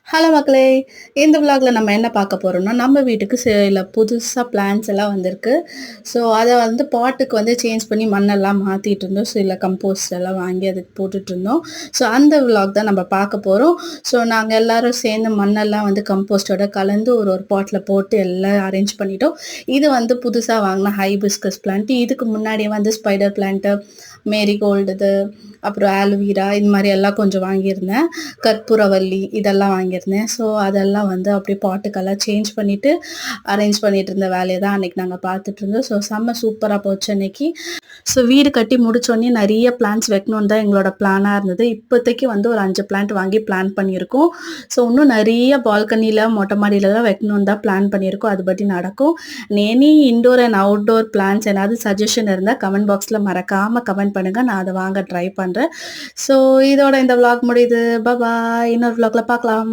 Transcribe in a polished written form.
Hello மக்களே! இந்த விளாக்ல நம்ம என்ன பார்க்க போறோம்னா, நம்ம வீட்டுக்கு சில புதுசா பிளான்ட்ஸ் எல்லாம் வந்திருக்கு. ஸோ, அத வந்து பாட்டுக்கு வந்து சேஞ்ச் பண்ணி மண்ணெல்லாம் மாத்திட்டு இருந்தோம். சில கம்போஸ்ட் எல்லாம் வாங்கி அதுக்கு போட்டுட்ருந்தோம். ஸோ, அந்த விளாக் தான் நம்ம பார்க்க போறோம். ஸோ, நாங்க எல்லாரும் சேர்ந்து மண்ணெல்லாம் வந்து கம்போஸ்ட்டோட கலந்து ஒரு பாட்ல போட்டு எல்லாம் அரேஞ்ச் பண்ணிட்டோம். இது வந்து புதுசா வாங்குன ஹைபிஸ்கஸ் பிளான்ட். இதுக்கு முன்னாடியே வந்து ஸ்பைடர் பிளான்ட்டு, மேரிகோல்டு இது, அப்புறம் ஆலோவேரா இந்த மாரி எல்லாம் கொஞ்சம் வாங்கியிருந்தேன். கற்பூரவள்ளி இதெல்லாம் வாங்கியிருந்தேன். ஸோ, அதெல்லாம் வந்து அப்படியே பாட்டுக்கெல்லாம் சேஞ்ச் பண்ணிட்டு, அரேஞ்ச் பண்ணிட்டு இருந்த வேலைய தான் அன்னைக்கு நாங்க பார்த்துட்டுருந்தோம். ஸோ, செம்ம சூப்பரா போச்சு அன்னைக்கு. ஸோ, வீடு கட்டி முடிச்சோனே நெறைய பிளான்ட்ஸ் வைக்கணும்னு தான் எங்களோட பிளானா இருந்தது. இப்போதைக்கு வந்து ஒரு 5 பிளான்ட் வாங்கி பிளான் பண்ணியிருக்கோம். ஸோ, இன்னும் நெறைய பால்கனில, மொட்டை மாடிலலாம் வைக்கணும்னு தான் பிளான் பண்ணியிருக்கோம். அதுபடி நடக்கும். Any indoor and outdoor plants ஏதாவது சஜஷன் இருந்தா கமெண்ட் பாக்ஸ்ல மறக்காம கமெண்ட் பண்ணுங்க. நான் அத வாங்க ட்ரை பண்றேன். ஸோ, இதோட இந்த விளாக் முடியுது. பாய். இன்னொரு விளாக்ல பார்க்கலாம்.